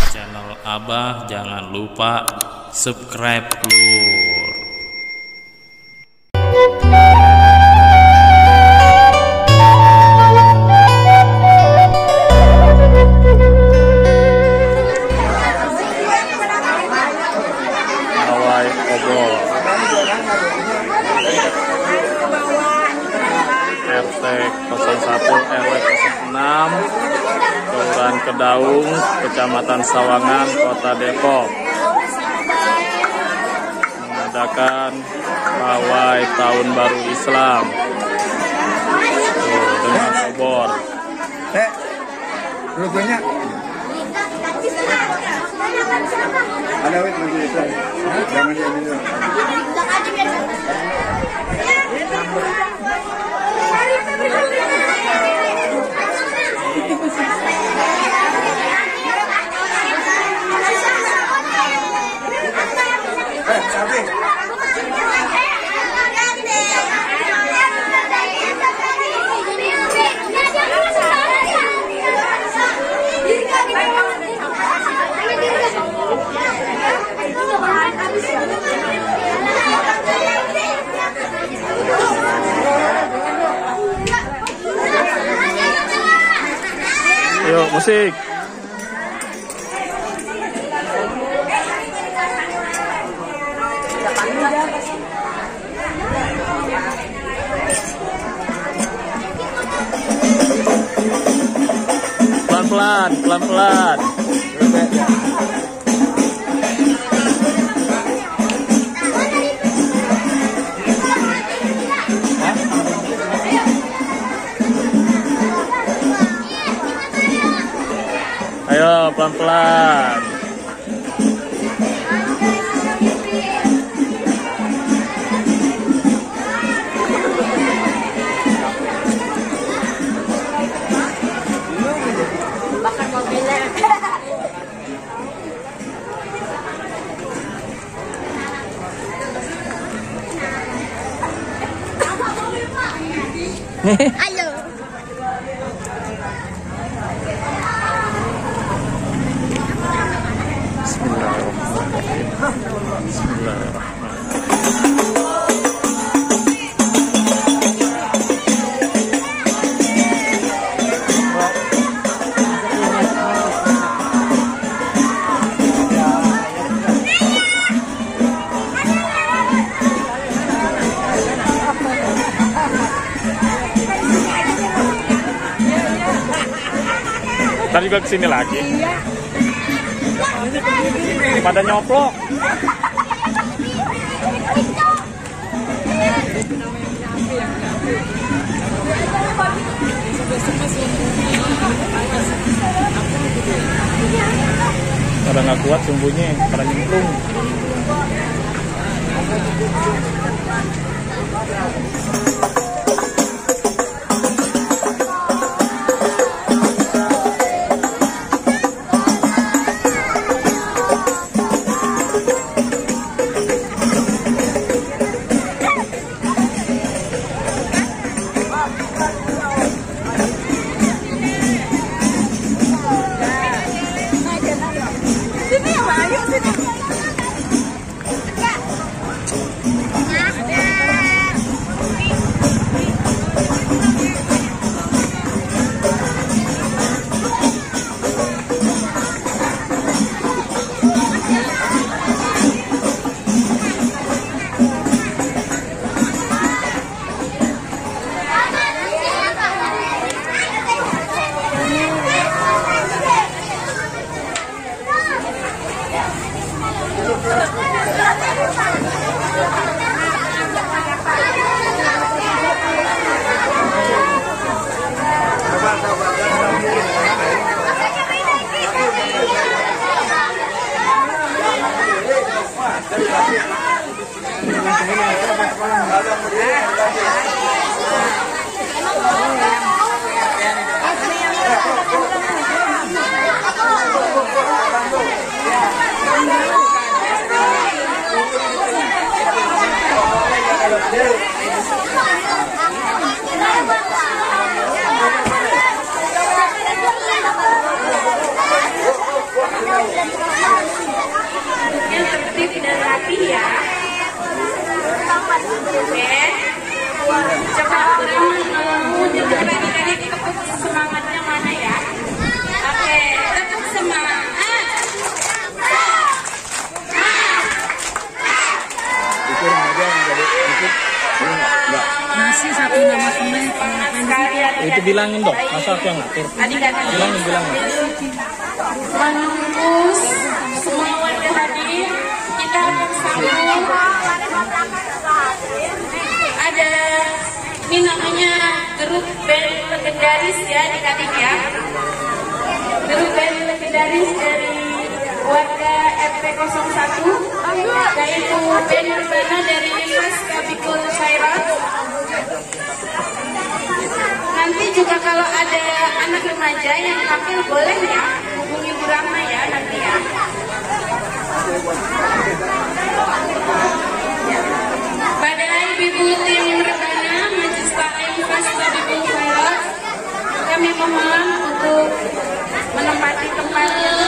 channel Abah, jangan lupa subscribe lur. Pawai obor RT 01 RW 06 Kelurahan Kedaung, Kecamatan Sawangan, Kota Depok, mengadakan pawai Tahun Baru Islam dengan obor. Logonya ada wit lagi itu. Jangan ini. Yuk, musik. Pelan-pelan, pelan-pelan. Ayo pelan-pelan. Bakar mobilnya. Ayo. Tadi juga kesini lagi. Pada nyoplok. Pada nggak kuat sumbunya, pada nyemplung. Dibilangin dong, masa aku yang ngatur. Bilangin. Menunggu semua warga hadir, kita akan sambung. Ada ini namanya grup band legendaris ya adik-adik ya. Grup band legendaris dari warga RT 01 yaitu band Urbana dari Universitas Bikul Syairat. Nanti juga kalau ada anak remaja yang tampil boleh ya hubungi Bu Rahma ya nanti ya. Pada ibu tim Urbana Majelis Taklim Universitas Bikul Syairat, kami mohon untuk menempati tempat yang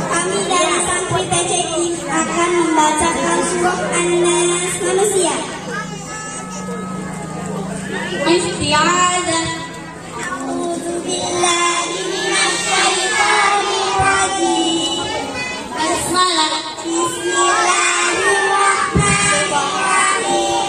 Kami dari santri PCI akan membacakan surat An-Nas manusia. Isti'adzah. A'udzu billahi minasy syaithanir rajim. Basmalah. Bismillahirrahmanirrahim.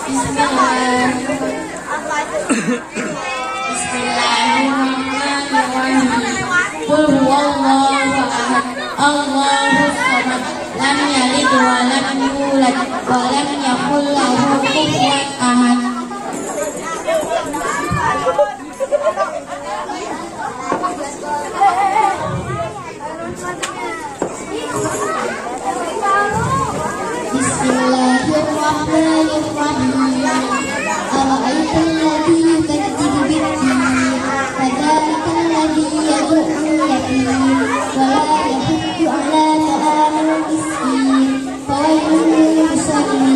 Bismillahirrahmanirrahim. Qul huwallahu ahad, Allahus samad, lam yalid wa lam yulad wa lam yakul lahu kufuwan ahad. Bismillahirrahmanirrahim. Ara'aital ladzi yukadzibu bid-din, fadzalikal ladzi yad'u yatim wa la yahuddu 'ala ta'amil miskin. Fawailun lil musallin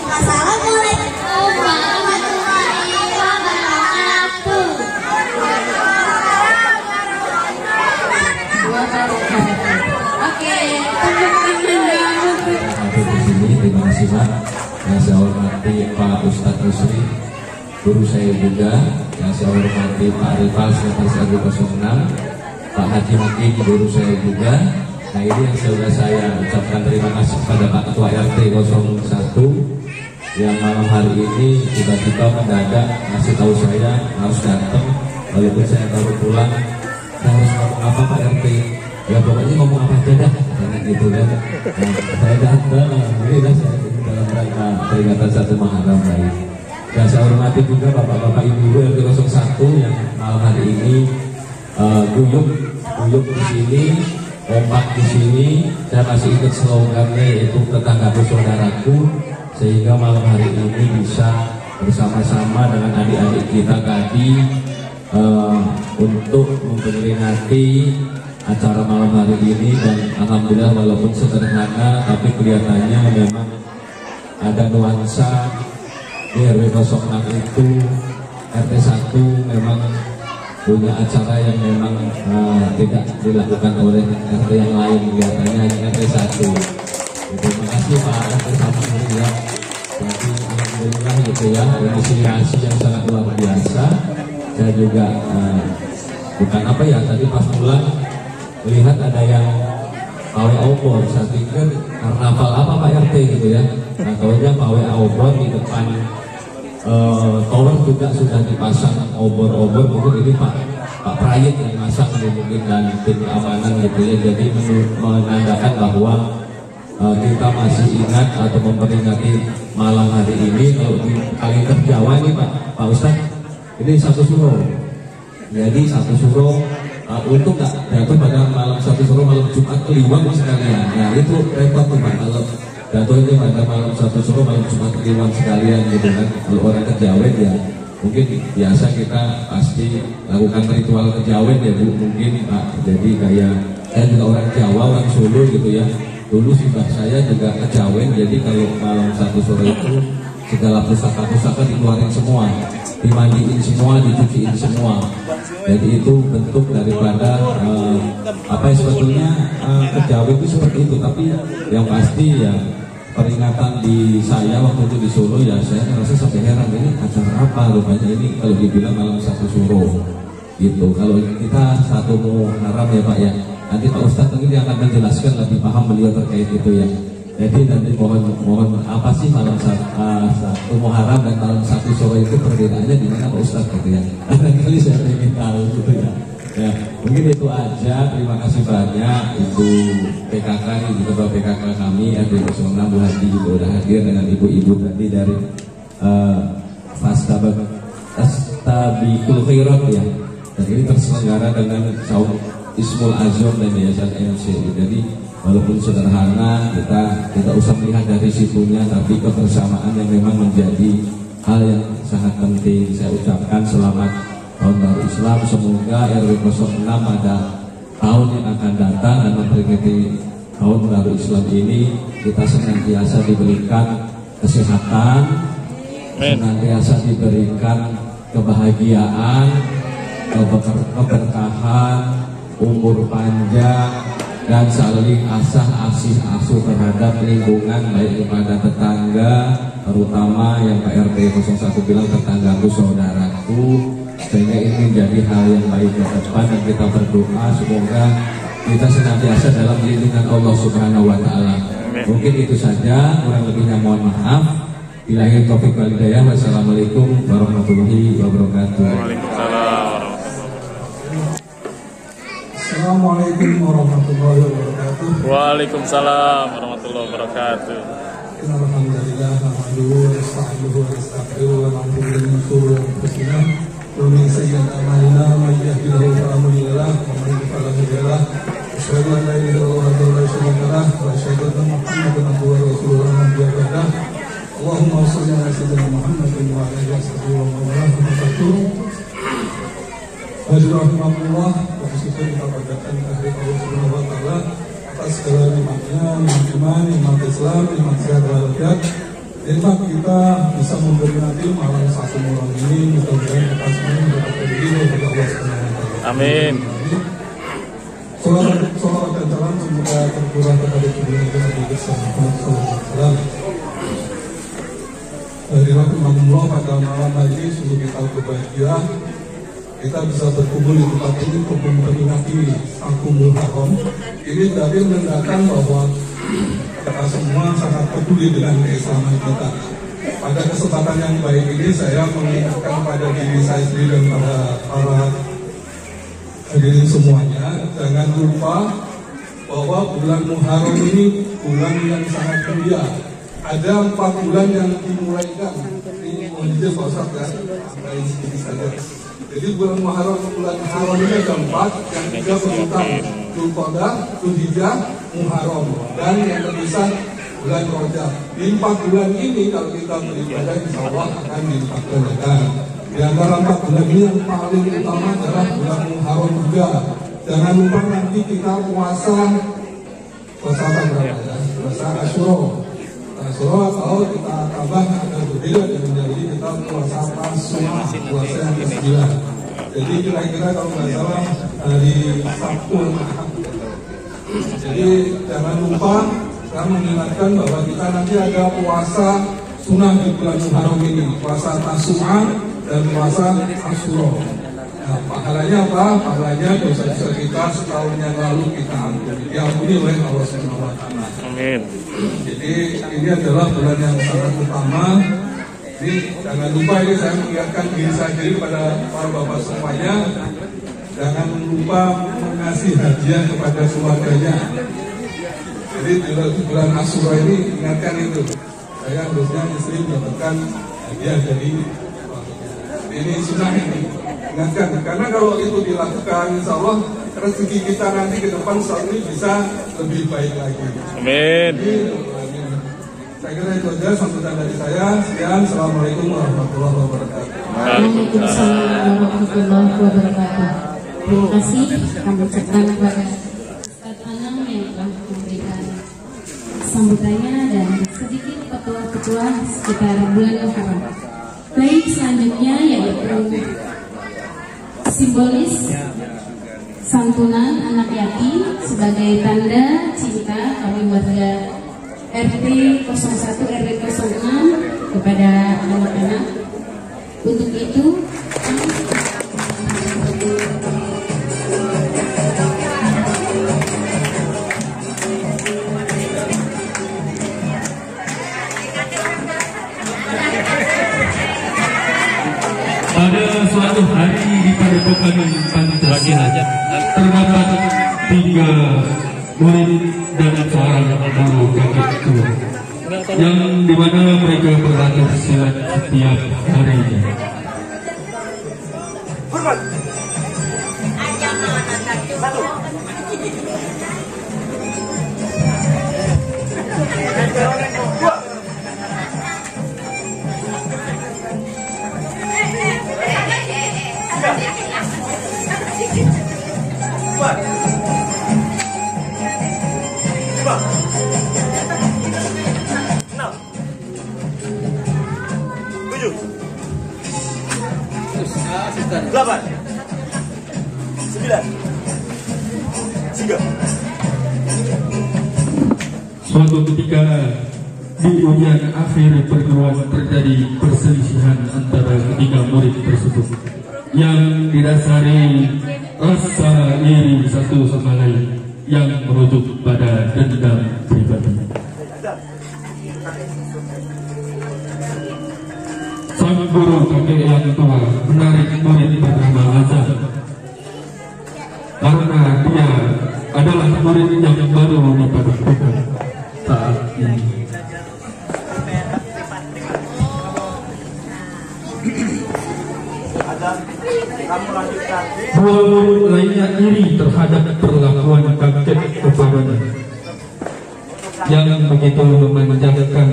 Assalamualaikum warahmatullahi wabarakatuh. Oke, tepuk tangan. Terima kasih Pak. Yang saya hormati Pak Ustadz Rusli, guru saya juga. Yang saya hormati Pak Rifal, Sekretaris RW 06, Pak Haji Hakim, guru saya juga. Nah ini yang sudah saya ucapkan terima kasih kepada Pak Ketua RT 01 yang malam hari ini tiba-tiba mendadak ngasih tahu saya harus datang, walaupun saya baru pulang. Saya harus ngomong apa Pak RT? Ya pokoknya ngomong apa aja dah, karena gitu kan. Nah, saya datang, ini dah saya dalam rangka peringatan 1 Muharram baik. Dan saya hormati juga bapak-bapak ibu RT 01 yang malam hari ini guyup di sini, kompak di sini. Saya masih ikut slogannya yaitu tetanggaku saudaraku, sehingga malam hari ini bisa bersama-sama dengan adik-adik kita tadi untuk memperingati acara malam hari ini. Dan alhamdulillah walaupun sederhana tapi kelihatannya memang ada nuansa di RW 06 itu. RT 1 memang punya acara yang memang tidak dilakukan oleh RT yang lain, kelihatannya hanya RT 1. Terima kasih Pak RT 1 ya. Jadi alhamdulillah gitu ya, inisiasi yang sangat luar biasa. Saya juga bukan apa ya, tadi pas pulang melihat ada yang pawai obor, saya pikir karnaval apa Pak RT gitu ya. Nah tahunya pawai obor di depan tower juga sudah dipasang obor-obor. Mungkin ini Pak Prayit yang masang mungkin dan tim keamanan gitu ya. Jadi menandakan bahwa kita masih ingat atau memperingati malam hari ini. Kalau di kali Terjawa ini Pak Ustadz, ini 1 suro. Jadi 1 suro untuk nggak jatuh pada malam 1 suro malam Jumat Kliwon sekalian. Nah itu repot tuh Pak kalau jatuh itu pada malam 1 suro malam Jumat Kliwon sekalian gitu kan. Kalau orang kejawen ya mungkin biasa kita pasti lakukan ritual kejawen ya Bu, mungkin Pak. Jadi kayak saya juga orang Jawa, orang Solo gitu ya. Dulu sudah saya juga kejawen, jadi kalau malam 1 sore itu segala pusaka-pusaka dikeluarin semua, dimandiin semua, dicuciin semua. Jadi itu bentuk daripada apa ya sebetulnya kejawen itu seperti itu. Tapi yang pasti ya peringatan di saya waktu itu di Solo ya, saya merasa sampai heran, ini acara apa rupanya ini kalau dibilang malam 1 suro gitu. Kalau kita 1 Muharram ya Pak ya, nanti Pak Ustadz mungkin dia akan menjelaskan lebih paham beliau terkait itu ya. Jadi nanti mohon apa sih malam 1 Muharram dan malam 1 sore itu perbedaannya di mana Pak Ustadz gitu ya. Nanti saya ingin tahu gitu ya. Ya mungkin itu aja. Terima kasih banyak Ibu PKK, Ibu Ketua PKK kami RW 06 Bu Hadi juga udah hadir dengan ibu-ibu tadi dari Fastabiqul Khairat ya. Dan ini terselenggara dengan saum Ismul Azam dan Yayasan MC. Jadi walaupun sederhana, kita tidak usah melihat dari situnya, tapi kebersamaan yang memang menjadi hal yang sangat penting. Saya ucapkan selamat Tahun Baru Islam. Semoga RW 06 pada tahun yang akan datang dan memperingati Tahun Baru Islam ini kita senantiasa diberikan kesehatan, senantiasa diberikan kebahagiaan, keberkahan, umur panjang, dan saling asih asuh terhadap lingkungan, baik kepada tetangga, terutama yang Pak RT 01 bilang tetanggaku, saudaraku, sehingga ini menjadi hal yang baik ke depan. Dan kita berdoa semoga kita senantiasa dalam lindungan Allah Subhanahu wa Ta'ala. Mungkin itu saja, kurang lebihnya mohon maaf. Billahi taufiq wal hidayah. Wassalamualaikum warahmatullahi wabarakatuh. Waalaikumsalam. Assalamualaikum warahmatullahi wabarakatuh. Waalaikumsalam warahmatullahi wabarakatuh. Alhamdulillah, alhamdulillah, astaghfiruhu wa astaghfiruhu wa na'udzu billahi min shururi anfusina wa min sayyiati a'malina, may yahdihillahu fala mudilla lahu wa man yudlil fala hadiya lahu. Asyhadu an la ilaha illallah wahdahu la syarika lahu wa asyhadu anna Muhammadan abduhu wa rasuluhu la nabiyya ba'dahu. Allahumma shalli ala sayyidina Muhammadin wa ala alihi wa sahbihi wa man walah. Wajibullah wa syukur kita panjatkan kehadirat Allah Subhanahu wa Ta'ala atas segala nikmatnya, nikmat iman Islam, nikmat sehat walafiat. Nikmat kita bisa memberi nanti malam satu malam ini, mudah-mudahan kita semua mendapatkan ridho dari Allah Subhanahu wa Ta'ala. Amin. Salawat dan salam semoga tercurah kepada junjungan Nabi besar Muhammad SAW. Dari rahimahullah, pada malam hari ini sungguh kita berbahagia. Kita bisa berkumpul di tempat ini untuk memperingati Agung Muharram. Ini dari menandakan bahwa kita semua sangat peduli dengan keislaman kita. Pada kesempatan yang baik ini saya mengingatkan pada diri saya sendiri dan pada para hadirin semuanya, jangan lupa bahwa bulan Muharram ini bulan yang sangat mulia. Ada 4 bulan yang dimulaikan. Ini mohon izin Pak Ustaz ya, sampai ini saja. Jadi bulan Muharram ini ada 4, yang 3 beruntang Dzulqa'dah, Dzulhijjah, Muharram, dan yang terbesar bulan Rajab. Di 4 bulan ini kalau kita beribadah, insya Allah akan dilipat gandakan. Di antara 4 bulan ini yang paling utama adalah bulan Muharram juga. Jangan lupa nanti kita puasa apa ya? Puasa Asyura. Asyura atau kita tambah agak berbeda dengan jadi kita puasa Tasyura, puasa yang ke-9. Jadi kira-kira kalau nggak salah hari Sabtu. Jadi jangan lupa saya mengingatkan bahwa kita nanti ada puasa sunnah di bulan Muharram ini, puasa Tasyura dan puasa Asyura. Nah, pahalanya apa? Pahalanya dosa-dosa kita setahun yang lalu kita diampuni oleh Allah Subhanahu wa Ta'ala. Amin. Jadi ini adalah bulan yang sangat utama. Jadi jangan lupa, ini saya mengingatkan diri saya sendiri pada para bapak semuanya, jangan lupa mengasih hadiah kepada keluarganya. Jadi di bulan Asyura ini ingatkan itu. Saya harusnya istri mendapatkan hadiah dari ini sunnah ini. Ingatkan, karena kalau itu dilakukan, insya Allah rezeki kita nanti ke depan saat ini bisa lebih baik lagi. Amin. Saya kira itu saja sambutan dari saya. Sekian, assalamualaikum warahmatullahi wabarakatuh. Waalaikumsalam warahmatullahi wabarakatuh. Terima kasih kami ucapkan kepada Ustaz Anam yang telah memberikan sambutannya dan sedikit petua-petua sekitar bulan Muharram. Baik, selanjutnya yaitu simbolis santunan anak yatim sebagai tanda cinta kami warga RT 01 RW 06 kepada anak-anak. Untuk itu pada suatu hari di Padepokan Pancasila terdapat 3 murid dan seorang guru kakek tua yang dimana mereka berlatih silat setiap harinya. Suatu ketika di ujian akhir perguruan terjadi perselisihan antara ketiga murid tersebut yang didasari rasa iri satu sama lain yang merujuk pada dendam pribadi. Sang guru kakek yang tua menarik murid bernama Azam karena dia adalah murid yang baru dipadukan saat ini. Dua murid lainnya iri terhadap perlakuan kakek kepadanya yang begitu memanjakan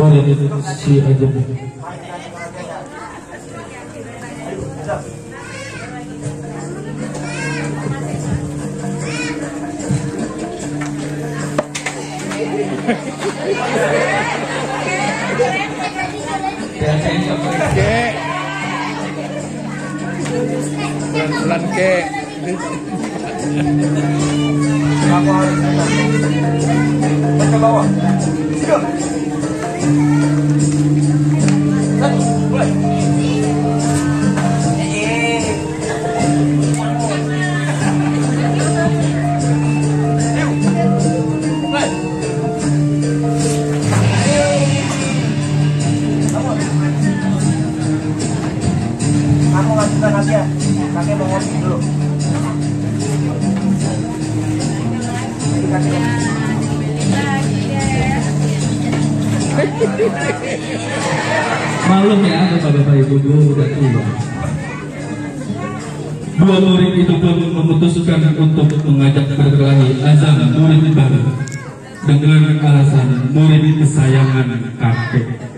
murid si Azam. Pelan-pelan kek. Ke bawah. Kamu lanjutkan aja, kakek mau ngopi dulu. Malum ya bapak-bapak ibu udah tua. Dua murid itu pun memutuskan untuk mengajak berkelahi Azam murid baru dengan alasan murid kesayangan kakek.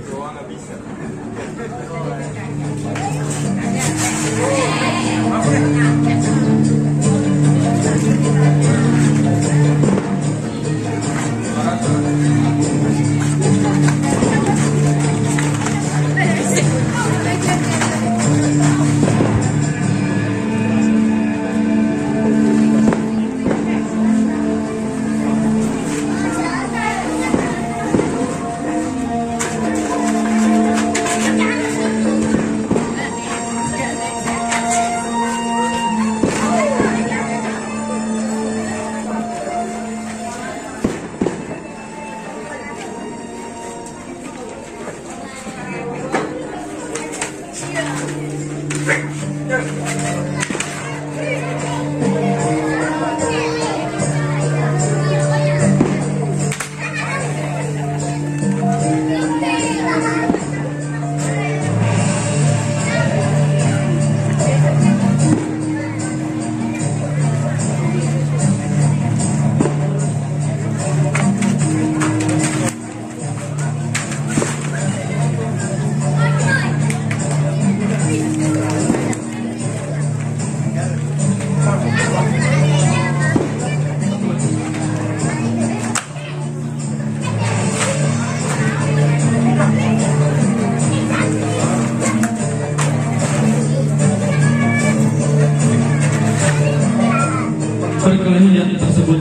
Perkelahian tersebut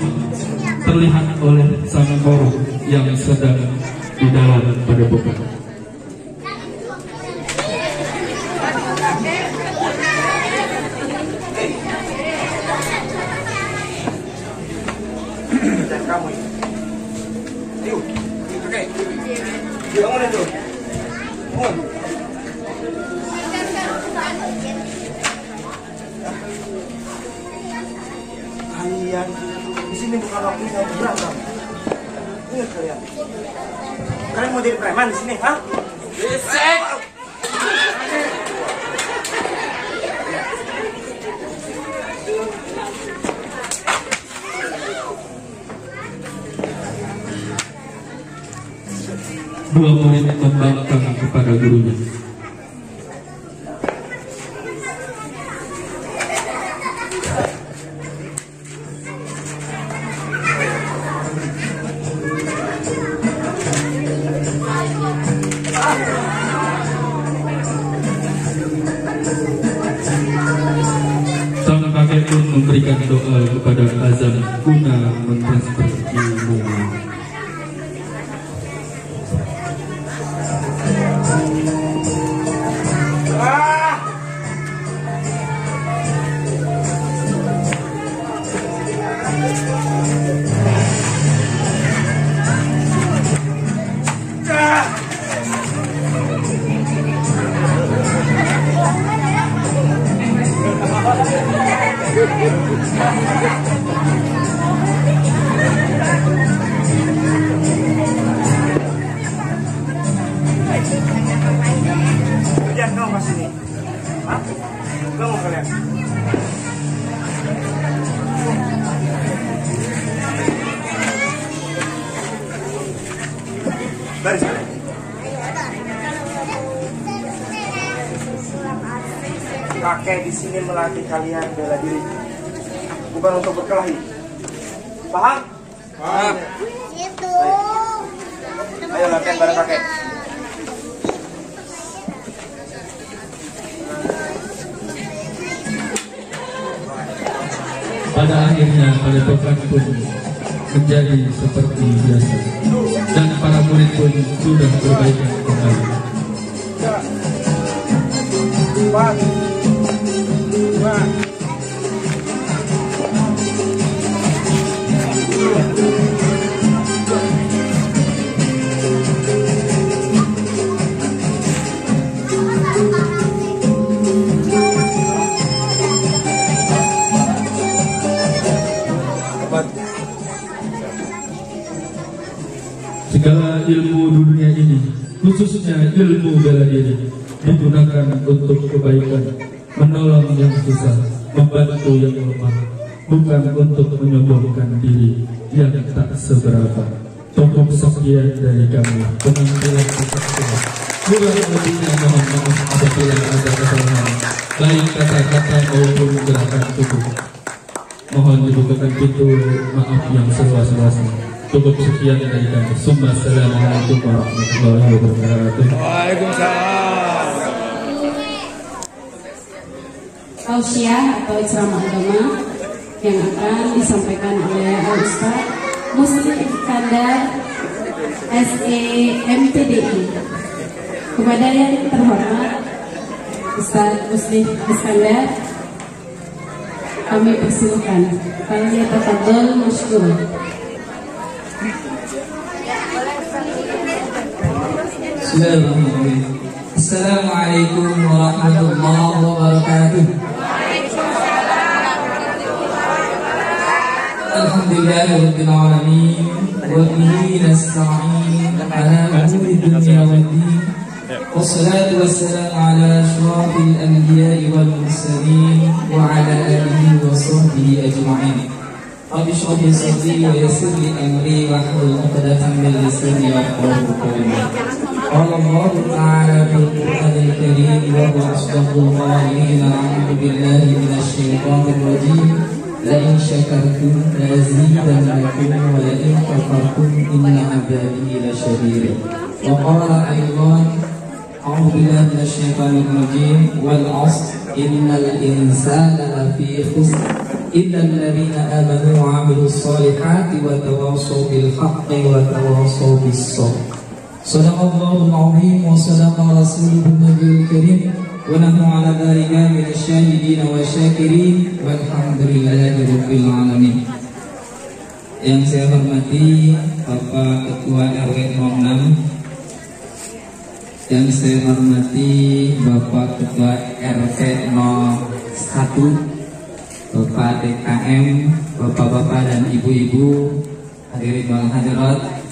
terlihat oleh sang guru yang sedang di dalam padepokan. Kamu ini. Yuk, kakek. Bangun itu. Bangun. Kalian di sini bukan waktunya berantem. Ingat kalian. Kalian mau jadi preman di sini, hah? Besek. Dua murid membangkang kepada gurunya. Sang memberikan doa kepada azan guna mentransfer ilmu. Kerjaan kamu pas ini. Hah? Gak mau kalian? Baris kalian. Kakek di sini melatih kalian bela diri, bukan untuk berkelahi. Paham? Paham. Itu. Ayo latihan bareng kakek. Pada akhirnya padepokan pun menjadi seperti biasa, dan para murid pun sudah berbaikan kembali. 4, 2, Segala ilmu dunia ini, khususnya ilmu bela diri, digunakan untuk kebaikan, menolong yang susah, membantu yang lemah, bukan untuk menyombongkan diri yang tak seberapa. Cukup sekian dari kami, penampilan kesaktian. Kurang lebihnya mohon maaf apabila ada kesalahan, baik kata-kata maupun gerakan tubuh. Mohon dibukakan pintu maaf yang seluas-luasnya. Cukup sekian dari kami. Assalamualaikum warahmatullahi wabarakatuh. Waalaikumsalam. Tausiah atau ceramah agama yang akan disampaikan oleh Ustaz Muslim Iskandar SEMTDI. Kepada yang terhormat Ustaz Muslim Iskandar, kami persilakan. Kalian tafadhol masykur. Assalamualaikum warahmatullahi wabarakatuh. Alhamdulillahirabbil alamin wa bihi nasta'in ala umuri dunya waddin. Wassalatu wassalamu ala asyrafil anbiya'i wal mursalin wa ala alihi wa sahbihi ajma'in. Rabbi shrah li sadri wa yassir li amri wahlul 'uqdatam min lisani yafqahu qawli. Qala Allah Ta'ala fil Qur'anil Karim wa huwa asdaqul qa'ilin. A'udzu billahi minasy syaithanir rajim. La in syakartum la azidannakum wa la in kafartum inna 'adzabi lasyadid. Wa qala aydan a'udzu billahi minasy syaithanir rajim wal 'asr innal insana lafi khusr illa alladziina aamanu wa 'amilus shalihati wa tawassaw bil haqqi wa tawassaw bis sabr. Sadaqallahul azim wa sadaqa rasuluhun nabiyul karim wa nahnu ala dzalika minasyahidin wa syakirin walhamdulillahi rabbil alamin. Yang saya hormati Bapak Ketua RW 06, yang saya hormati Bapak Ketua RT 01, Bapak DKM, Bapak-bapak dan ibu-ibu, hadirin wal hadirat,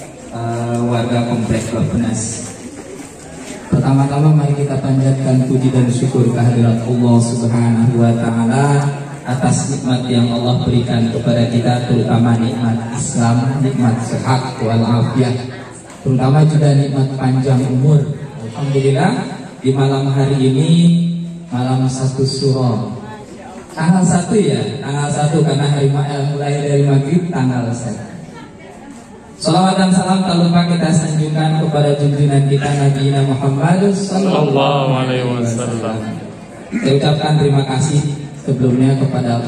warga kompleks Bapenas. Pertama-tama mari kita panjatkan puji dan syukur kehadirat Allah Subhanahu wa Ta'ala atas nikmat yang Allah berikan kepada kita, terutama nikmat Islam, nikmat sehat walafiat, terutama juga nikmat panjang umur. Alhamdulillah di malam hari ini, malam 1 Syuro, tanggal 1 ya, tanggal 1 karena hari mulai dari maghrib tanggal 1. Salawat dan salam tak lupa kita sanjungkan kepada junjungan kita Nabi Muhammad sallallahu alaihi wasallam. Saya ucapkan terima kasih sebelumnya kepada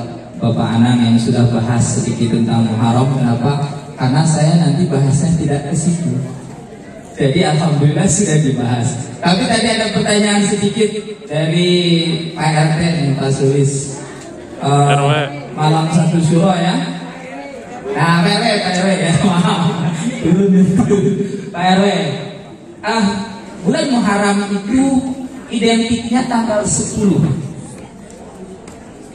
Bapak Anang yang sudah bahas sedikit tentang Muharram. Kenapa? Karena saya nanti bahasnya tidak ke situ. Jadi alhamdulillah sudah dibahas. Tapi tadi ada pertanyaan sedikit dari Pak RT nih, Pak Sulis. Malam 1 Syuro ya. Nah, Pak RW ya, maaf. Pak RW. Bulan Muharram itu identiknya tanggal 10.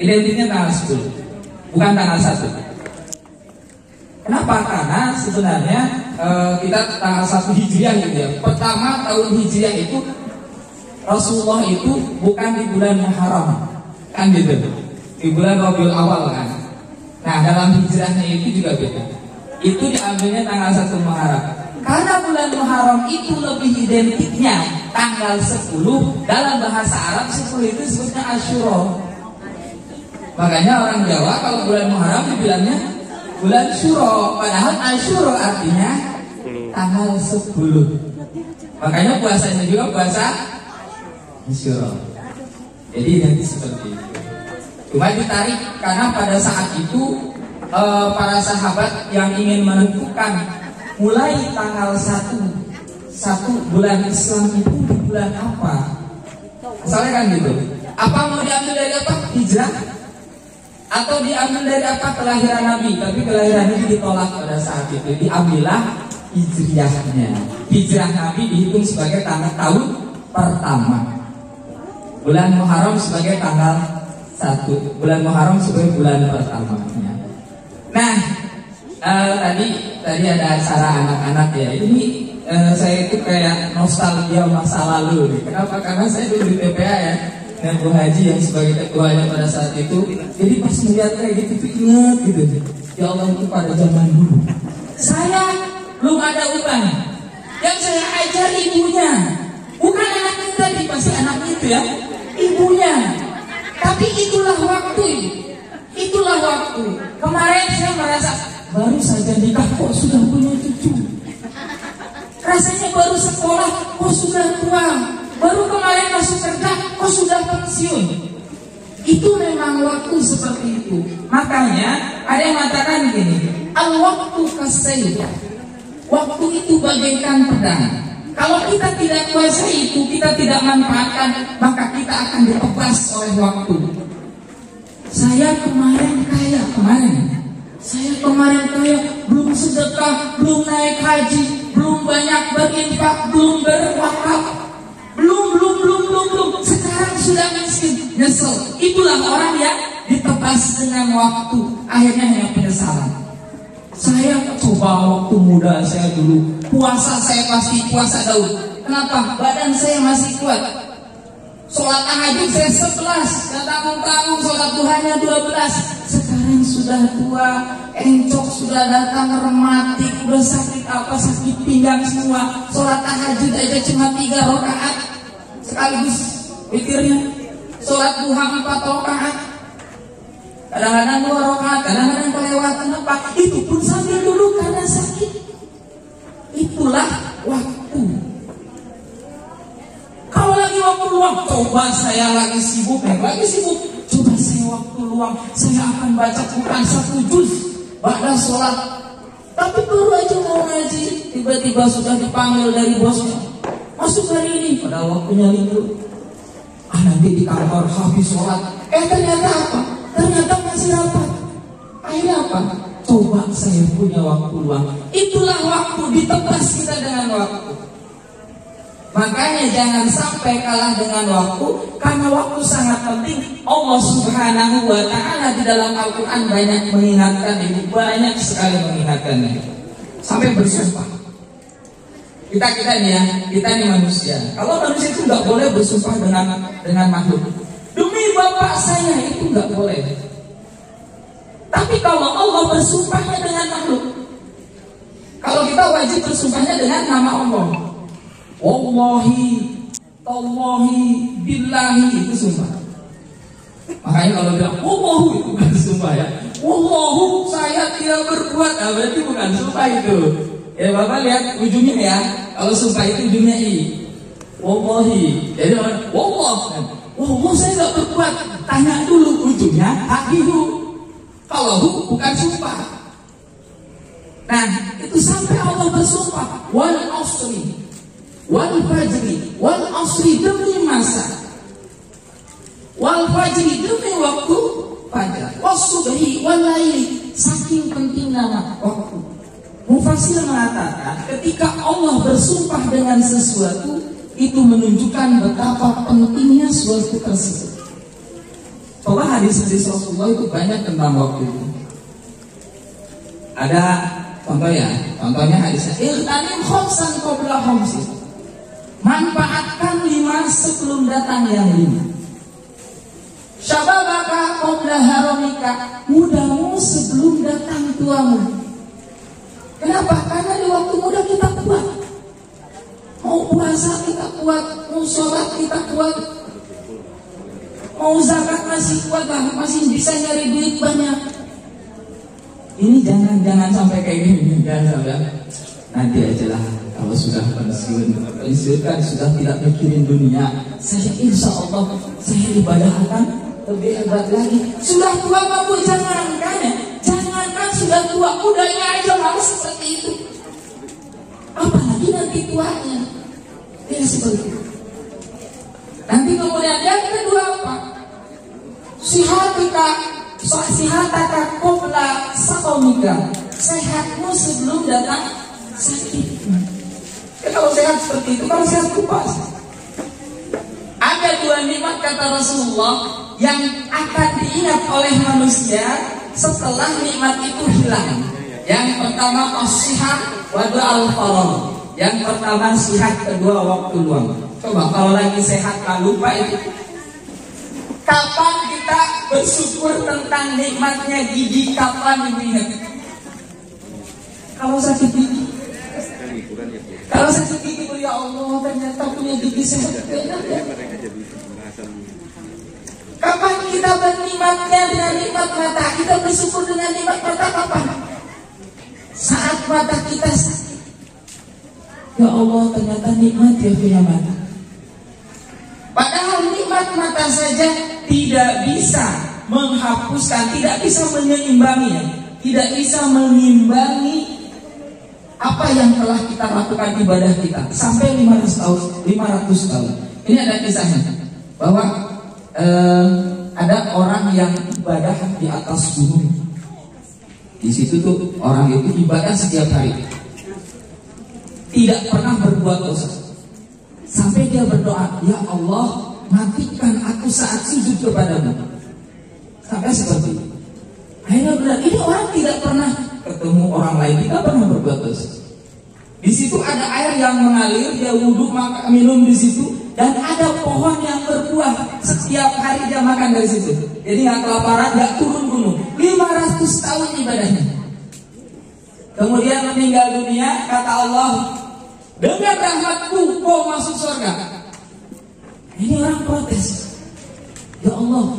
Identiknya tanggal 10. Bukan tanggal 1. Kenapa? Karena sebenarnya kita tanggal 1 Hijriah gitu ya. Pertama tahun Hijriah itu Rasulullah itu bukan di bulan Muharram, kan gitu. Di bulan Rabiul Awal kan. Nah, dalam hijrahnya itu juga beda. Itu diambilnya tanggal 1 Muharram. Karena bulan Muharram itu lebih identiknya tanggal 10. Dalam bahasa Arab 10 itu disebutnya Asyura. Makanya orang Jawa kalau bulan Muharram dibilangnya bulan Syuro, padahal Asyura artinya tanggal 10. Makanya puasanya juga puasa Syuro. Jadi nanti seperti itu. Cuma ditarik karena pada saat itu para sahabat yang ingin menentukan mulai tanggal 1 bulan Islam itu di bulan apa? Misalnya kan gitu. Apa mau diambil dari apa? Hijrah? Atau diambil dari apa? Kelahiran Nabi. Tapi kelahiran itu ditolak pada saat itu. Diambillah hijriahnya. Hijrah Nabi dihitung sebagai tahun pertama. Bulan Muharram sebagai tanggal 1. Bulan Muharram sebagai bulan pertamanya. Nah, tadi ada acara anak-anak ya. Ini saya itu kayak nostalgia masa lalu nih. Kenapa? Karena saya dulu di TPA ya. Dan Bu Haji yang sebagai ketuanya pada saat itu. Jadi pas melihat kayak gitu ingat gitu. Ya Allah, itu pada zaman dulu saya belum ada uban. Yang saya ajar ibunya. Bukan anaknya tadi, pasti anaknya itu ya, ibunya. Tapi itulah waktu. Itulah waktu. Kemarin saya merasa baru saja nikah kok sudah punya cucu. Rasanya baru sekolah kok sudah tua. Baru kemarin masuk kerja kok sudah pensiun. Itu memang waktu seperti itu. Makanya ada yang mengatakan gini, al-waktu kasayf. Waktu itu bagaikan pedang. Kalau kita tidak kuasai itu, kita tidak manfaatkan, maka kita akan ditebas oleh waktu. Saya kemarin kaya, belum sedekah, belum naik haji, belum banyak berinfak, belum berwakaf, belum. Sekarang sudah miskin, nyesel. Itulah orang yang ditebas dengan waktu, akhirnya hanya penyesalan. Saya coba waktu muda saya dulu puasa, saya pasti puasa Daud. Kenapa? Badan saya masih kuat. Sholat tahajud saya 11, dan tanggung-tanggung sholat duhanya 12. Sekarang sudah tua, encok sudah datang, rematik, udah sakit apa, sakit pinggang semua. Sholat tahajud aja cuma 3 rakaat sekaligus pikirnya. Sholat duha 4 rakaat, kadang-kadang 2 rakaat, kadang-kadang kelewat. Kenapa? Itu pun sambil dulu karena sakit. Itulah waktu. Kalau lagi waktu luang, coba saya lagi sibuk. Coba saya waktu luang, saya akan baca Quran 1 juz pada sholat. Tapi baru aja mau ngaji, tiba-tiba sudah dipanggil dari bosnya, masuk hari ini, padahal waktunya libur. Nanti di kantor habis sholat. Ternyata apa? Ternyata masih rapat. Akhirnya apa? Coba saya punya waktu luang. Itulah waktu, ditebas kita dengan waktu. Makanya jangan sampai kalah dengan waktu, karena waktu sangat penting. Allah Subhanahu wa ta'ala di dalam Al-Quran banyak mengingatkan ini, banyak sekali mengingatkannya. Sampai bersumpah. Kita ini ya, kita ini manusia. Kalau manusia itu nggak boleh bersumpah dengan makhluk. Demi bapak saya itu nggak boleh. Tapi kalau Allah bersumpahnya dengan makhluk, kalau kita wajib bersumpahnya dengan nama Allah. Wallahi, tallahi, billahi, itu sumpah. Makanya kalau bilang wallahu itu bukan sumpah ya. Wallahu, saya tidak berbuat, berarti bukan sumpah itu. Ya Bapak lihat ujungnya ya. Kalau sumpah itu ujungnya i. Wallahi. Jadi wallah, saya tidak berbuat. Tanya dulu ujungnya akihu. Allahu bukan sumpah. Nah, itu sampai Allah bersumpah, wal asri, wal fajri, wal asri demi masa, wal fajri demi waktu fajar, wasubhi wal laili, saking pentingnya waktu. Mufassir mengatakan ketika Allah bersumpah dengan sesuatu itu menunjukkan betapa pentingnya suatu tersebut. Coba hadis-hadis Rasulullah itu banyak tentang waktu itu. Ada contohnya hadisnya iltanim khamsan qabla khamsin. Manfaatkan 5 sebelum datang yang 5. Syababaka qabla haramika, mudamu sebelum datang tuamu. Kenapa? Karena di waktu muda kita kuat. Mau puasa kita kuat, mau sholat kita kuat, mau zakat masih kuat lah, masih bisa nyari duit banyak. Ini jangan sampai kayak gini, jangan sampai. Nanti aja lah, kalau sudah pensiun kan sudah tidak mikirin dunia. Saya insya Allah saya ibadah akan lebih hebat lagi. Sudah tua mampu jangankan ya, jangankan sudah tua, mudanya aja malah seperti itu. Apalagi nanti tuanya, ya seperti itu. Nanti kemudian yang kedua apa? Sihataka qabla saqamika, sehatmu sebelum datang sakitmu. Ya, kalau sehat seperti itu, kalau sehat kupas. Ada 2 nikmat kata Rasulullah yang akan diingat oleh manusia setelah nikmat itu hilang. Yang pertama as-sihat wa al-faragh. Yang pertama sihat, kedua waktu luang. Coba kalau lagi sehat tak lupa itu. Kapan kita bersyukur tentang nikmatnya gigi? Kapan ibu ingat? Kalau sakit gigi. Kalau sakit gigi, ya Allah ternyata punya gigi sehat. Kapan kita bernikmatnya dengan nikmat mata? Kita bersyukur dengan nikmat mata kapan? Saat mata kita sakit. Ya Allah ternyata nikmat dia punya mata. Padahal nikmat mata saja tidak bisa menghapuskan, tidak bisa menyeimbangi, tidak bisa mengimbangi apa yang telah kita lakukan ibadah kita sampai 500 tahun. Ini ada kisahnya bahwa ada orang yang ibadah di atas gunung. Di situ tuh orang itu ibadah setiap hari, tidak pernah berbuat dosa. Sampai dia berdoa, ya Allah, matikan aku saat sujud kepadamu. Sampai seperti itu. Akhirnya benar, ini orang tidak pernah ketemu orang lain, tidak pernah berbuat dosa. Di situ ada air yang mengalir, dia wudhu minum di situ, dan ada pohon yang berbuah. Setiap hari dia makan dari situ. Jadi nggak kelaparan, nggak turun gunung. 500 tahun ibadahnya. Kemudian meninggal dunia, kata Allah, dengan rahmatku kau masuk surga. Ini orang protes. Ya Allah,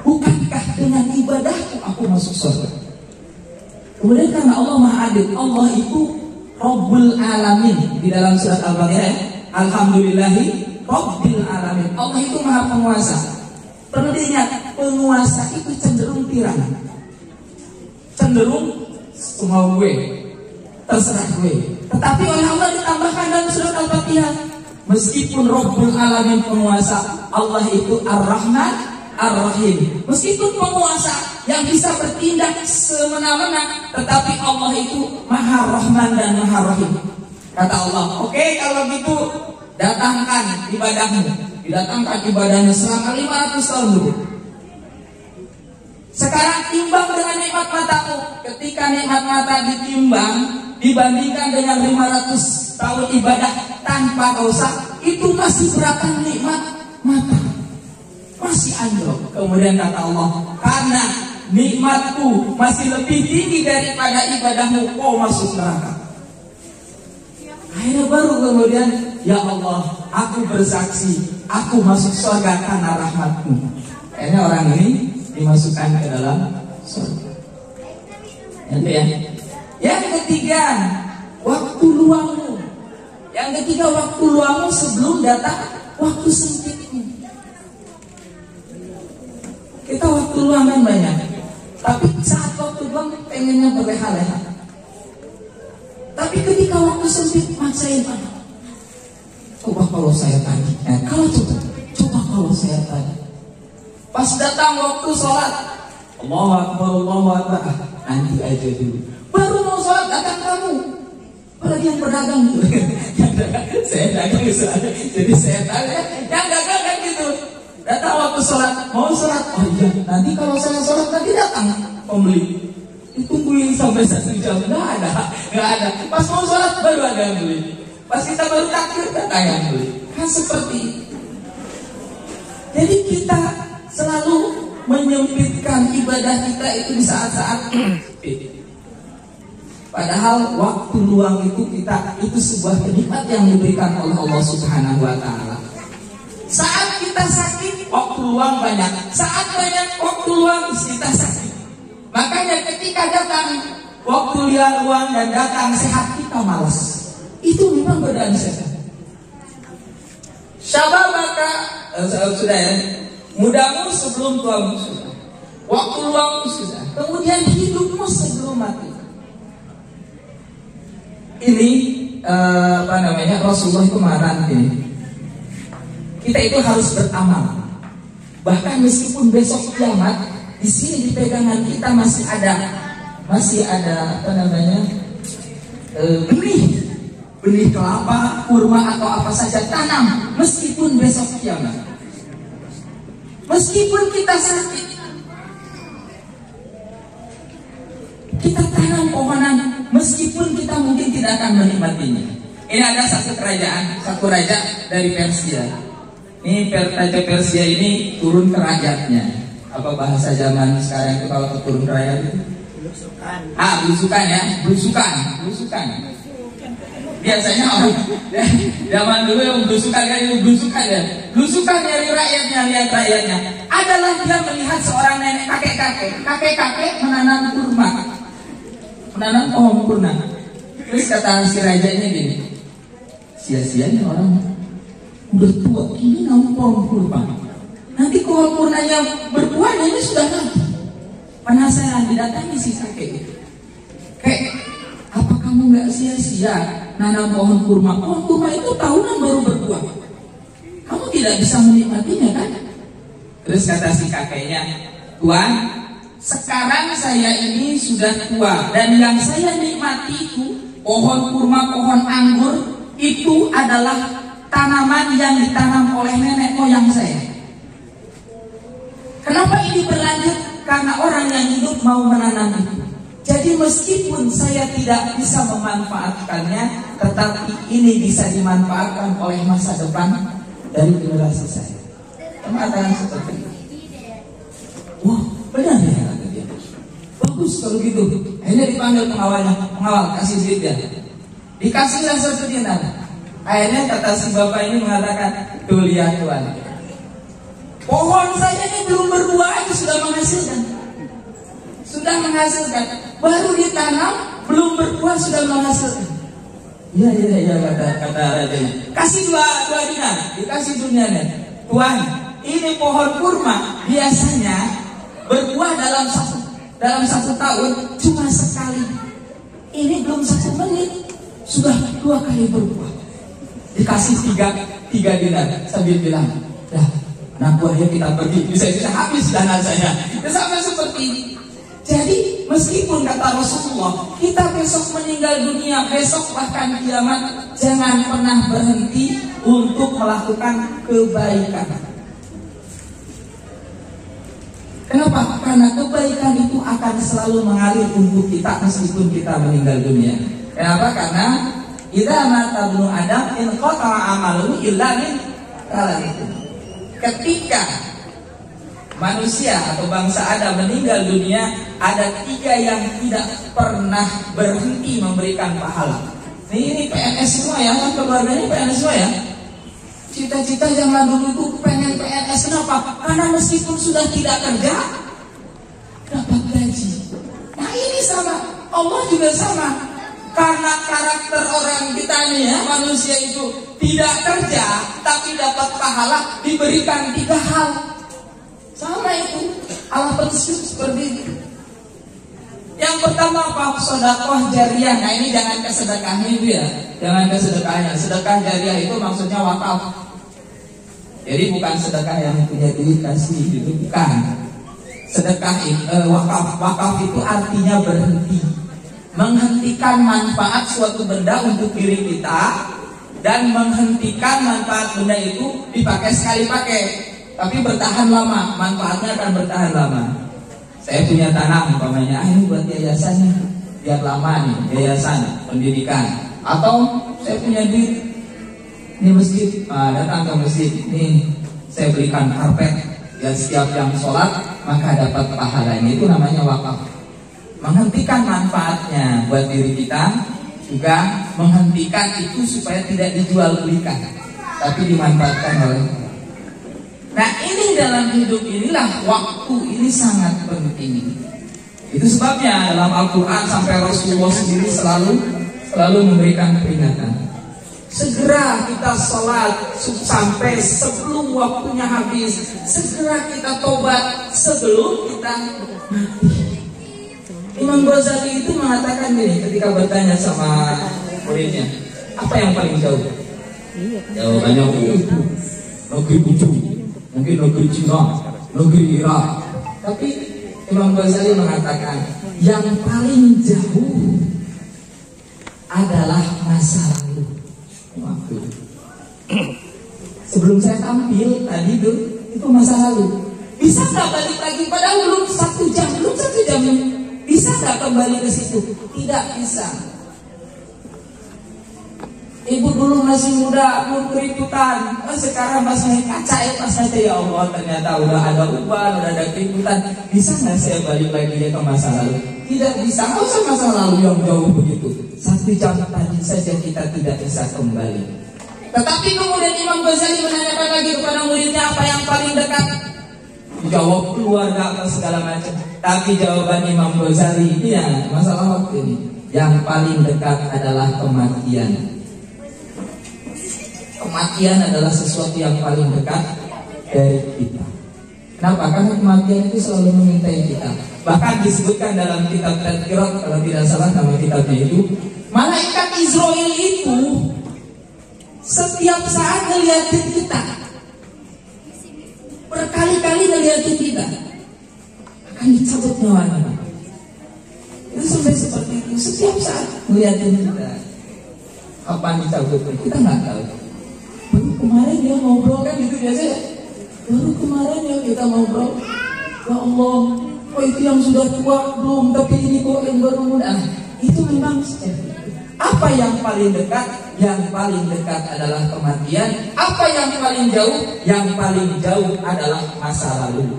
bukankah dengan ibadahku aku masuk surga? Kemudian karena Allah Maha Adil, Allah itu Rabbul Alamin. Di dalam surat Al-Baqarah, Alhamdulillahi Rabbil Alamin. Allah itu Maha Penguasa. Perlu diingat, penguasa itu cenderung tiran, cenderung semua gue, terserah gue. Tetapi oleh Allah ditambahkan dalam surat Al-Fatihah, meskipun Rabbul Alamin penguasa, Allah itu Ar-Rahman Ar-Rahim. Meskipun penguasa yang bisa bertindak semena-mena, tetapi Allah itu Maha Rahman dan Maha Rahim. Kata Allah, oke, kalau gitu datangkan ibadahmu. Didatangkan ibadahnya selama 500 tahun dulu. Sekarang timbang dengan nikmat matamu. Ketika nikmat mata ditimbang dibandingkan dengan 500 tahun ibadah tanpa dosa, itu masih berapa nikmat mata? Masih anjlok. Kemudian kata Allah, karena nikmatku masih lebih tinggi daripada ibadahmu, kau masuk neraka. Akhirnya baru kemudian, ya Allah, aku bersaksi, aku masuk surga karena rahmatmu. Akhirnya orang ini dimasukkan ke dalam surga. Itu ya. Yang ketiga, waktu luangmu. Yang ketiga, waktu luangmu sebelum datang waktu sempitmu. Kita waktu luang kan banyak. Tapi saat waktu luang pengennya berleha-leha. Tapi ketika waktu sempit maksain anak. Coba kalau saya tanya, coba kalau saya tanya. Pas datang waktu sholat, Allahu Akbar, Allahu Akbar, nanti aja dulu. Baru mau sholat datang kamu. Apalagi yang berdagang gitu. Saya dagang jadi saya tanya, yang dagang kan gitu. Datang waktu sholat, mau sholat, oh iya, nanti kalau saya sholat nanti datang pembeli. Ditungguin sampai 1 jam, nggak ada. Pas mau sholat baru ada yang beli. Pas kita baru takbir datang yang beli. Kan seperti itu. Jadi kita selalu menyempitkan ibadah kita itu di saat-saat padahal waktu luang itu itu sebuah nikmat yang diberikan oleh Allah Subhanahu wa taala. Saat kita sakit, waktu luang banyak. Saat banyak waktu luang, kita sakit. Makanya ketika datang waktu luang dan datang sehat, kita malas. Itu memang godaan setan. Syababaka, sudah ya. Mudamu sebelum tuamu sudah. Waktu luangmu sudah. Kemudian hidupmu sebelum mati. Ini Rasulullah itu mengatakan ini. Kita itu harus beramal. Bahkan meskipun besok kiamat, di sini di pegangan kita masih ada benih kelapa, kurma atau apa saja, tanam meskipun besok kiamat. Meskipun kita sakit, kita tanam pohonan meskipun kita mungkin tidak akan menikmatinya. Ini ada satu raja dari Persia. Ini raja Persia ini turun ke rajanya. Apa bahasa zaman sekarang itu kalau turun ke raja itu? Belusukan ya, belusukan. Biasanya orang zaman dulu yang belusukan ya. Belusukan dari rakyatnya, lihat rakyatnya. Adalah dia melihat seorang nenek kakek menanam kurma. Menanam pohon kurma. Terus kata si rajanya gini, sia-sianya orang udah tua ini nanam pohon kurma. Nanti pohon kurmanya berbuah ini sudah nanti. Penasaran didatangi si kakek. Kek, apa kamu nggak sia-sia nanam pohon kurma? Pohon kurma itu tahunan baru berbuah. Kamu tidak bisa menikmatinya kan? Terus kata si kakeknya, Tuan, sekarang saya ini sudah tua dan yang saya nikmati itu pohon kurma, pohon anggur itu adalah tanaman yang ditanam oleh nenek moyang saya. Kenapa ini berlanjut? Karena orang yang hidup mau menanam itu. Jadi meskipun saya tidak bisa memanfaatkannya, tetapi ini bisa dimanfaatkan oleh masa depan dari generasi saya. Mengatakan seperti itu. Wah, benar ya kata dia. Bagus kalau gitu. Akhirnya dipanggil pengawal kasih duit dia. Dikasihlah satu dinar. Akhirnya kata si bapak ini mengatakan, tuh lihat Tuan, pohon saya ini belum berbuah itu sudah menghasilkan. Baru ditanam, belum berbuah sudah menghasilkan. Iya kata rajanya. Kasih dua dinar, dikasih dunianya. Tuan, ini pohon kurma biasanya berbuah dalam satu tahun cuma sekali. Ini belum 1 menit sudah 2 kali berbuah. Dikasih 3 dinar sambil bilang, dah, anak buahnya kita pergi, bisa habis dana saya. Sampai seperti ini. Jadi meskipun kata Rasulullah, kita besok meninggal dunia, besok bahkan kiamat, jangan pernah berhenti untuk melakukan kebaikan. Kenapa? Karena kebaikan itu akan selalu mengalir untuk kita meskipun kita meninggal dunia. Kenapa? Karena idza mata ibnu Adam in qata'a amaluhu illa min itu. Ketika manusia atau bangsa Adam meninggal dunia, ada 3 yang tidak pernah berhenti memberikan pahala. Ini PNS semua ya, keluarganya PNS semua ya. Cita-cita zaman dulu itu pengen PNS, kenapa? Karena meskipun sudah tidak kerja, dapat gaji. Nah ini sama, Allah juga sama. Karena karakter orang kita nih ya, manusia itu tidak kerja tapi dapat pahala, diberikan 3 hal. Sama itu, ala pensiun seperti itu. yang pertama apa? Sedekah jariah. Nah ini jangan ke sedekahnya Ibu ya. Jangan ke sedekahnya. Sedekah jariah itu maksudnya wakaf. Jadi bukan sedekah yang punya duit kasih gitu, bukan. Sedekah wakaf itu artinya berhenti, menghentikan manfaat suatu benda untuk diri kita dan menghentikan manfaat benda itu dipakai sekali pakai, tapi bertahan lama, manfaatnya akan bertahan lama. Saya punya tanah umpamanya, ini buat yayasan nih, biar lama nih, yayasan pendidikan. Atau saya punya duit, ini masjid, datang ke masjid, nih saya belikan karpet, dan setiap yang sholat maka dapat pahalanya, itu namanya wakaf. Menghentikan manfaatnya buat diri kita, juga menghentikan itu supaya tidak dijual belikan, tapi dimanfaatkan oleh. Nah ini dalam hidup inilah waktu ini sangat penting. Itu sebabnya dalam Al-Quran sampai Rasulullah sendiri selalu memberikan peringatan. Segera kita sholat sampai sebelum waktunya habis. Segera kita tobat sebelum kita mati. Imam Ghazali itu mengatakan gini ketika bertanya sama muridnya, apa yang paling jauh? Jawabannya itu negeri ujung, mungkin negeri Cina, negeri Irak. Tapi Imam Ghazali mengatakan yang paling jauh adalah masa lalu. Waktu. Sebelum saya tampil tadi itu masa lalu. Bisa nggak balik lagi? Padahal belum 1 jam, bisa nggak kembali ke situ? Tidak bisa. Ibu dulu masih muda, belum keributan. Sekarang pas naik kaca pas nanti ya Allah ternyata udah ada uban, udah ada keributan. Bisa nggak saya balik lagi ke masa lalu? Tidak bisa. Nggak usah masa lalu yang jauh begitu. 1 jam tadi saja kita tidak bisa kembali. Tetapi kemudian Imam Ghazali menanyakan lagi kepada muridnya apa yang paling dekat. Jawab keluarga atau segala macam. Tapi jawaban Imam Ghazali ini ya masalah waktu ini. Yang paling dekat adalah kematian. Kematian adalah sesuatu yang paling dekat dari kita. Kenapa? Karena kematian itu selalu mengintai kita. Bahkan disebutkan dalam kitab Tadkirat, kalau tidak salah nama kitabnya itu, malaikat Israel itu setiap saat ngeliatin kita, berkali-kali ngeliatin kita, akan dicabut nyawanya. Itu sampai seperti itu, setiap saat ngeliatin kita. Kapan dicabut? Kita nggak tahu. Baru kemarin dia ngobrol kan gitu biasa ya. Baru kemarin ya kita ngobrol, ya Allah, kok itu yang sudah tua belum, tapi ini kok yang baru muda. Itu memang apa yang paling dekat? Yang paling dekat adalah kematian. Apa yang paling jauh? Yang paling jauh adalah masa lalu.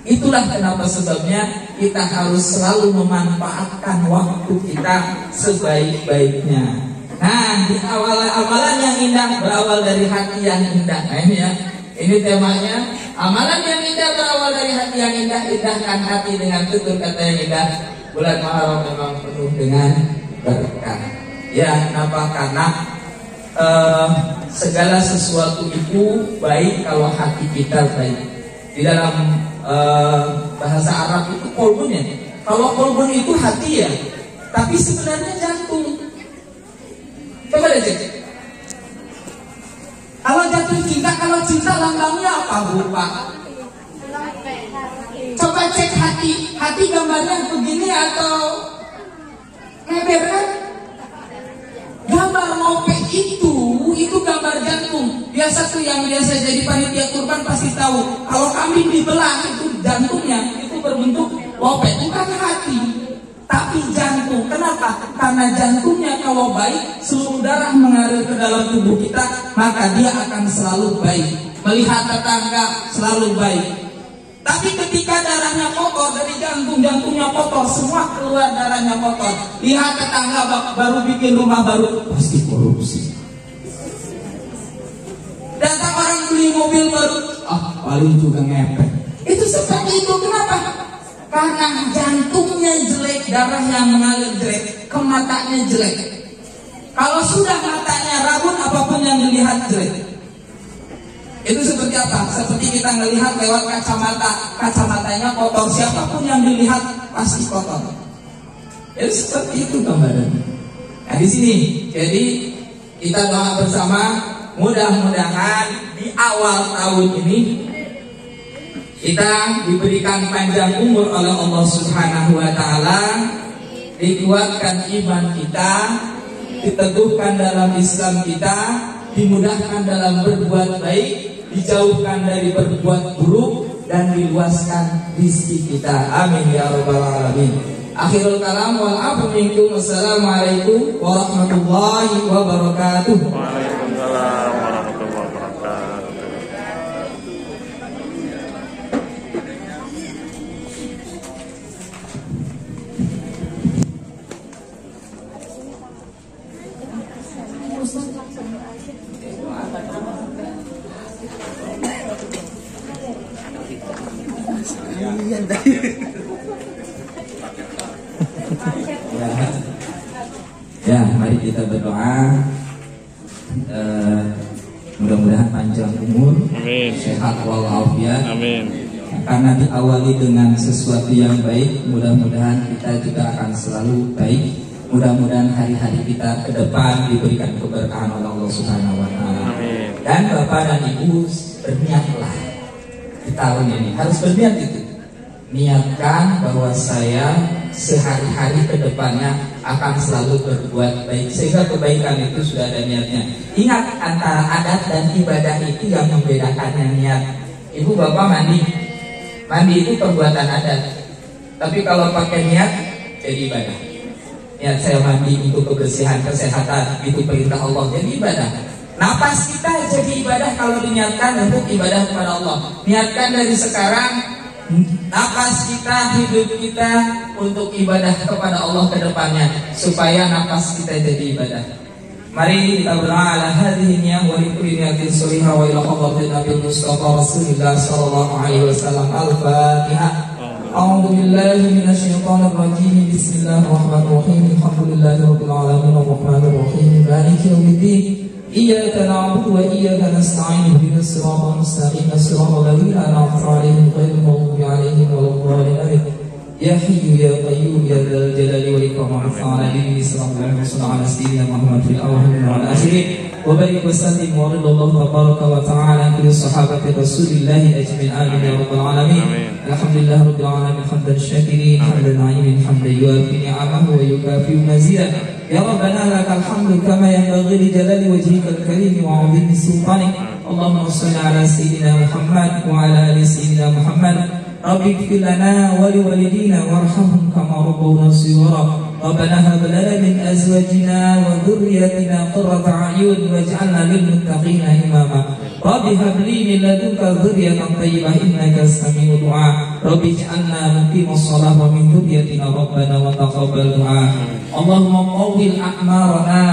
Itulah kenapa sebabnya kita harus selalu memanfaatkan waktu kita sebaik-baiknya. Nah, di amalan yang indah berawal dari hati yang indah. Nah ini ya, ini temanya. Amalan yang indah berawal dari hati yang indah. Indahkan hati dengan tutur kata yang indah. Bulan Muharram memang penuh dengan berkah. Ya, kenapa? Karena segala sesuatu itu baik kalau hati kita baik. Di dalam bahasa Arab itu kolbun ya. Kalau kolbun itu hati ya, tapi sebenarnya jantung. Coba deh cek. Kalau jatuh cinta, kalau cinta lambangnya apa Bu Pak? Coba cek hati. Hati gambarnya begini atau ngeber kan? Gambar ngope itu gambar jantung. Biasa tuh yang biasa jadi panitia kurban pasti tahu. Kalau kambing dibelah itu jantungnya itu berbentuk lope, bukan hati, tapi jantung. Kenapa? Karena jantungnya kalau baik, seluruh darah mengalir ke dalam tubuh kita, maka dia akan selalu baik. Melihat tetangga selalu baik. Tapi ketika darahnya kotor dari jantungnya kotor, semua keluar darahnya kotor. Lihat tetangga baru bikin rumah baru, pasti korupsi. Datang orang beli mobil baru, paling juga ngepet. Itu seperti itu. Kenapa? Karena jantungnya jelek, darah yang mengalir jelek, ke matanya jelek. Kalau sudah matanya rabun, apapun yang dilihat jelek. Itu seperti apa? Seperti kita ngelihat lewat kacamata, kacamatanya kotor, siapapun yang dilihat pasti kotor. Ya seperti itu gambaran. Nah di sini, jadi kita doa bersama, mudah-mudahan di awal tahun ini kita diberikan panjang umur oleh Allah Subhanahu wa Ta'ala, dikuatkan iman kita, diteguhkan dalam Islam kita, dimudahkan dalam berbuat baik, dijauhkan dari berbuat buruk, dan diluaskan rizki kita. Amin ya rabbal alamin. Akhirul kalam wal afu minkum. Wassalamualaikum warahmatullahi wabarakatuh. Waalaikumsalam warahmatullahi wabarakatuh. Ya, mari kita berdoa. Mudah-mudahan panjang umur, Amin. sehat walafiat. Amin. Karena diawali dengan sesuatu yang baik, mudah-mudahan kita juga akan selalu baik. Mudah-mudahan hari-hari kita ke depan diberikan keberkahan oleh Allah Subhanahu wa Ta'ala. Dan Bapak dan Ibu berniatlah di tahun ini, harus berniat itu. Niatkan bahwa saya sehari-hari ke depannya akan selalu berbuat baik, sehingga kebaikan itu sudah ada niatnya. Ingat, antara adat dan ibadah itu yang membedakannya niat. Ibu bapak mandi itu perbuatan adat, tapi kalau pakai niat jadi ibadah. Niat saya mandi untuk kebersihan, kesehatan, itu perintah Allah, jadi ibadah. Napas kita jadi ibadah kalau diniatkan untuk ibadah kepada Allah. Niatkan dari sekarang, napas kita, hidup kita untuk ibadah kepada Allah ke depannya, supaya napas kita jadi ibadah. Mari kita berdoa ala hadhihi niyah wa likulli niyatin sholiha wa ila hadratin Nabi Mustafa Rasulullah sallallahu alaihi wasallam. Al-Fatihah. A'udzu billahi minasyaitonir rajim. Bismillahirrahmanirrahim. Alhamdulillahirabbil alamin arrahmanir rahim maliki yaumiddin. Iyyaka na'budu wa iyyaka nasta'in. Ihdinas siratal mustaqim. Siratal ladzina an'amta 'alaihim ghairil maghdubi 'alaihim waladdallin. Ya Hayyu ya Qayyum ya Dzal Jalali wal Ikram. Ala dini sallallahu ala sayyidina Muhammad fil awwalin wal akhirin. Wa barik wa sallim wa radallahu tabaraka wa ta'ala kulli sahabati Rasulillah ajma'in. Amin ya rabbal alamin. Alhamdulillah rabbil alamin hamdan syakirin hamdan na'imin hamdan yuafi ni'amahu wa yukafi mazidah. Ya Rabbana lakal hamdu kama yanbaghi li jalali wajhikal karim wa 'azimi sultanik. Allahumma shalli ala sayyidina Muhammad wa ala ali sayyidina Muhammad. Rabbi ighfir lana wa liwalidina warhamhum kama rabbawna shighara. Rabbana hab lana min azwajina wa dhurriyyatina qurrata a'yun waj'alna lil muttaqina imama. Rabbi hab li min ladunka dhurriyyatan thayyibah innaka sami'ud du'a. Rabbi ij'alna muqimas shalah wa min dhurriyyatina rabbana wa taqabbal du'a. Allahumma qawwil a'marana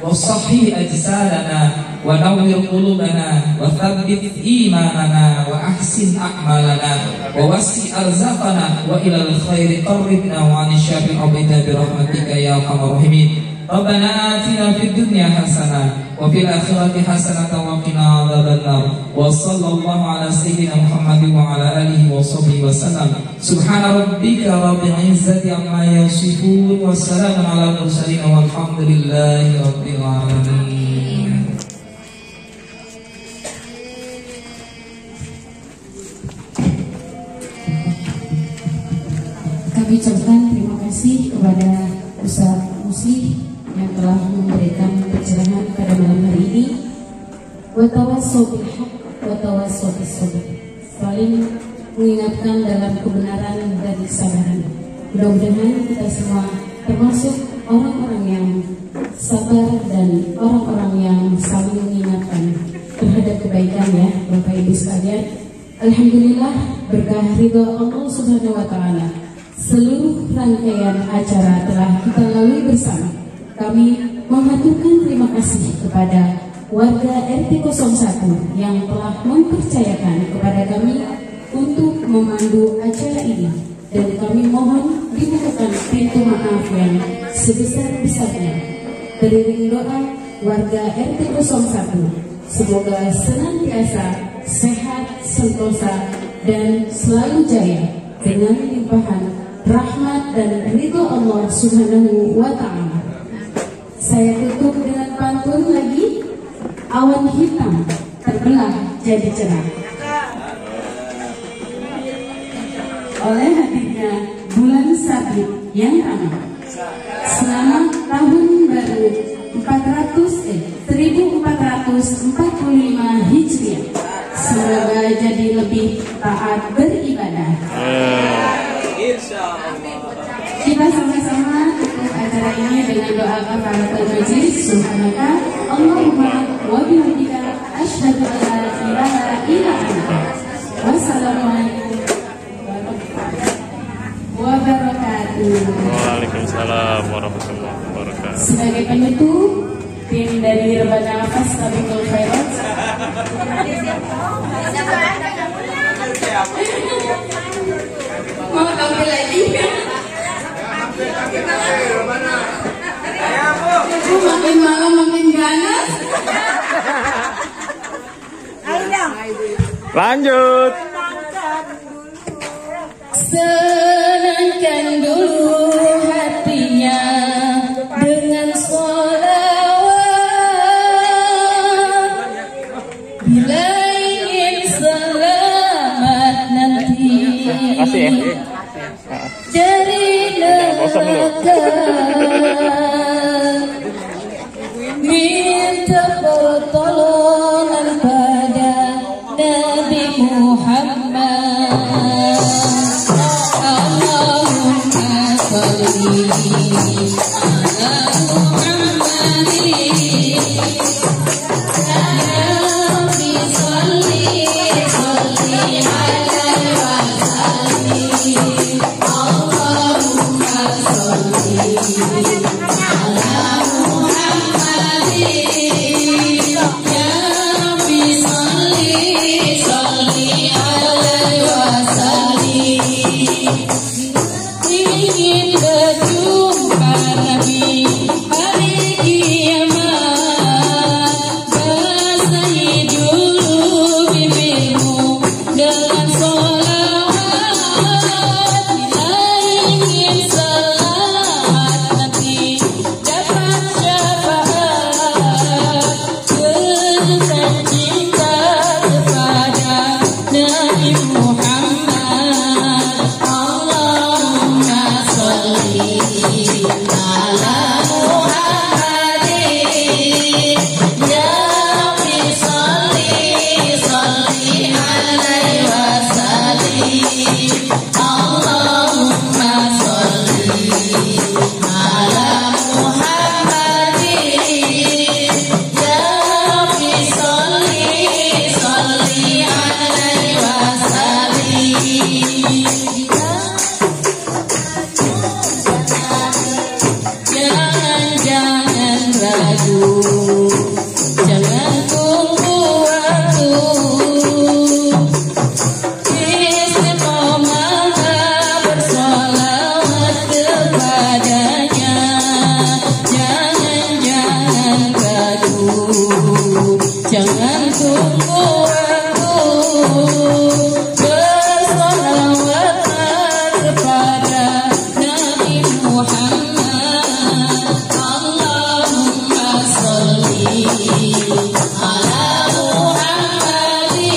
wa sahih ajsadana wa nawwir qulubana wa thabbit imanana wa ahsin a'malana wa wasi' arzaqana wa ilal khairi qarribna wa 'anil syarri abidna bi rahmatika ya arhamar rahimin. Rabbana atina fid dunya hasanah wa fil akhirati hasanah wa qina adzabannar. Wa sallallahu ala sayyidina Muhammad wa ala alihi wa sahbihi wa sallam. Subhana rabbika rabbil izzati amma yasifun wa salamun ala mursalin walhamdulillahi rabbil alamin. Kami ucapkan terima kasih kepada Ustaz Musli yang telah memberikan pencerahan pada malam hari ini. Wa tawassaw bil haqq wa tawassaw bis sabr. Saling mengingatkan dalam kebenaran dan kesabaran. Mudah-mudahan kita semua termasuk orang-orang yang sabar dan orang-orang yang saling mengingatkan terhadap kebaikan ya Bapak Ibu sekalian. Alhamdulillah berkah ridha Allah Subhanahu wa Ta'ala, seluruh rangkaian acara telah kita lalui bersama. Kami mengaturkan terima kasih kepada warga RT 01 yang telah mempercayakan kepada kami untuk memandu acara ini, dan kami mohon dibukakan pintu maaf yang sebesar-besarnya. Beriring doa warga RT 01, semoga senantiasa sehat, sentosa, dan selalu jaya dengan limpahan rahmat dan ridho Allah Subhanahu wa Ta'ala. Saya tutup dengan pantun lagi. Awan hitam terbelah jadi cerah. Oleh hadirnya bulan sabit yang ramah. Selamat tahun baru 1445 Hijriah. Semoga jadi lebih taat beribadah. Kita sama-sama tutup acara ini dengan doa kafaratul majlis. Subhanaka Allahumma wa bihamdika asyhadu an la ilaha illa anta. Wassalamualaikum wabarakatuh. Waalaikumsalam warahmatullahi wabarakatuh. Sebagai penutup, tim dari Rebana Fastabiqul Khairat mau tampil lagi. Makin malam makin ganas. Lanjut. Senangkan dulu hatinya dengan sholawat. Bila ingin selamat nanti dari neraka, minta pertolongan pada Nabi Muhammad. Allahumma sholli ala Muhammadin. Rabbi sholli alaihi wa sallim. Allahumma sholli ala Muhammadin. Ya Rabbi sholli alaihi wa sallim. Ingin berjumpa Nabi hari kiamat, basahi dulu bibirmu dengan sholawat. Bila ingin selamat nanti dapat syafaat, dengan cinta kepada Nabi Muhammad. Allahumma sholli ala Muhammadin. Ya Rabbi sholli alaihi wa sallim. Allahumma sholli ala Muhammadin. Ya Rabbi sholli alaihi wa sallim. Jangan ragu, jangan tunggu waktu. Istiqomah bersolawat kepadanya. Jangan ragu, jangan tunggu waktu. Bersolawatlah kepada Nabi Muhammad. Allahumma sholli ala Muhammadin.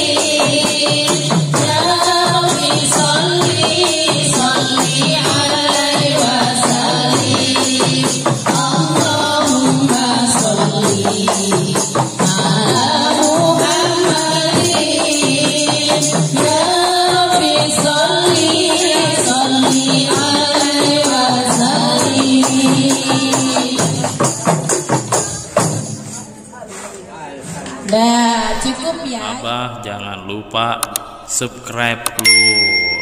Ya Rabbi sholli alaihi wa sallim. Allahumma sholli ala Muhammadin. Ya Rabbi sholli alaihi wa sallim. Dah cukup ya. Abah jangan lupa subscribe dulu.